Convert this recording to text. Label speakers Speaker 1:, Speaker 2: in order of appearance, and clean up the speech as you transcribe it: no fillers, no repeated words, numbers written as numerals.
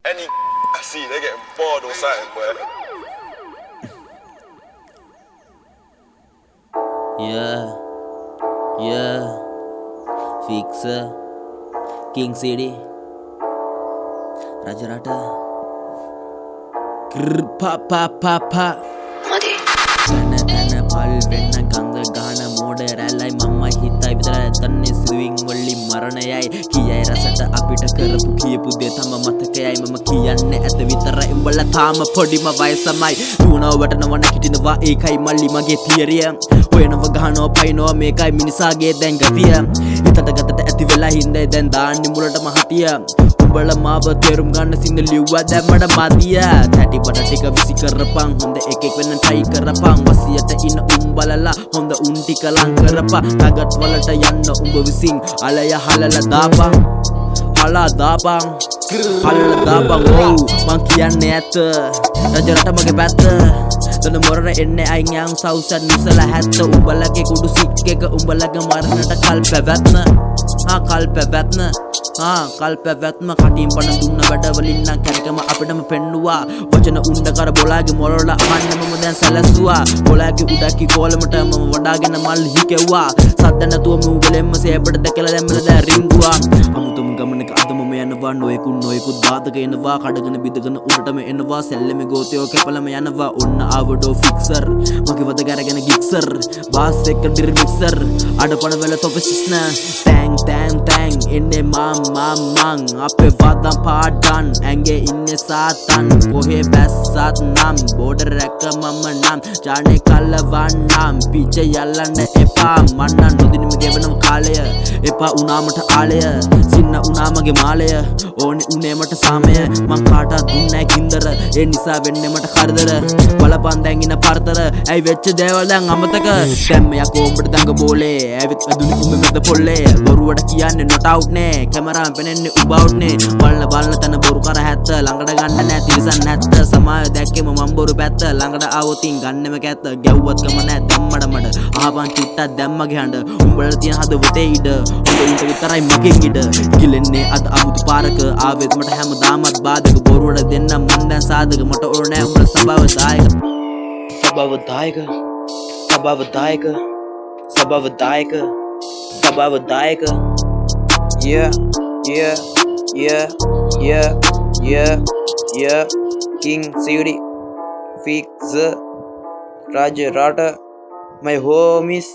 Speaker 1: Any I see, they getting bored or something, boy.
Speaker 2: Yeah, Fixer, King City, Rajarata, pa. තන පල් වෙන්න ගඳ ගහන මෝඩ රැල්ලයි මම හිතයි විතර තන්නේ සිදුවින් වලින් මරණයයි කියයි රසට අපිට කරපු කියපු දේ තම මතකයයි මම කියන්නේ ඇත විතරයි උඹලා තාම පොඩිම වයසමයි නුනව වටනව නැගිටිනවා ඒකයි මල්ලි මගේ තියරිය හොයනව ගහනවා පයින්නවා මේකයි මිනිසාගේ දැන් ගතිය හිතට ගතට ඇති වෙලා හින්දේ දැන් දාන්නේ මුලටම හතිය උඹලා මාව තේරුම් ගන්න සින්න ලිව්වා දැම්මඩ මදිය තැටි බඩ ටික විසි කරපන් හොඳ එකෙක් වෙන්න try කරපන් වසියට ඉන්න උඹලලා හොඳ උන් ටික ලං කරපන් නගත් වලට යන්න උඹ විසින් අලය හලලා දාපන් හලා දාපන් හලලා දාපන් ඔව් මං කියන්නේ ඇත්ත රජරට මගේ පැත්ත දන මොරර එන්නේ අයින් යන් සවුසන් නිසලා හැත්ත උඹලගේ කුඩු සික් එක උඹලගේ මරණට කල් පැවැත්ම කල් පැවැත්ම කල් පැවැත්ම කටින් පණ දුන්න වැඩ වලින් නම් කැරකම අපිටම පෙන්නුවා වචන උණ්ඩ කර බොලාගේ මොරල අහන්න මම දැන් සැලසුවා බොලාගේ උඩකි කොලමට මම වඩාගෙන මල් හිකෙව්වා සද්ද නැතුව මූගලෙම්ම සේපට දැකලා දැම්මල දැන් රිංගුවා අමුතුම ගමනක අද මම යනවා නොයෙකුත් බාධක එනවා කඩගෙන බිදගෙන උඩටම එනවා සැල්ලෙමේ ගෝතයෝ කැපලම යනවා ඔන්න ආවඩෝ ෆික්සර් මගේ වද ගැරගෙන ගික්සර් බාස් එක ඩිර් මික්සර් අඩපණ වෙල තොපසිස්න තෑන් එන්නේ මං අපේ වදම් පාඩන් ඇඟේ ඉන්නේ සාතන් කොහේ බැස්සත් නම් බෝඩර් එක මම නම් ජානේ කල්ලවන්නම් පිච්ච යල්ලන්න එපා මන්න නොදිනම ගෙවනම් කාලය එපා උනාමට ආලය සින්න උනාමගේ මාලය ඕනි උනේ මට සාමය මං කාටත් දුන්නෑ කින්දර ඒ නිසා වෙන්නේ මට කරදර බලපන් දැන් ඉන්න පරතර ඇයි වෙච්ච දේවල් දැන් අමතක දැම්ම යකෝ උඹට දඟ බෝලේ ඇවිත් වැදුනි උඹ මෙද පොල්ලේ බොරුවට කියන්නේ not out නේ කැමරාවෙන් පෙනෙන්නේ උඹ out නේ බලන තන බොරු කර හැත්ත ළඟට ගන්න නෑ තිරසන් නැත්ත සමාය දැක්කෙම මම බොරු පැත්ත ළඟට ආවොතින් ගන්නෙම කැත්ත ගැව්වත් කම නෑ දැම්මඩ මඩ අහපන් චුට්ටක් දැම්මගේ හඬ උඹලා තියෙන හදවතේ ඉඩ උඹ විතරයි මගෙන් ඉඩ කිලෙන්නේ අද අමුතු පාරක ආවෙත් මට හැමදාමත් බාධක බොරුවට දෙන්න මන් දැන් සාධක මට ඕනේ උඹලා සබවදායක Yeah King City Fixer Rajarata my homies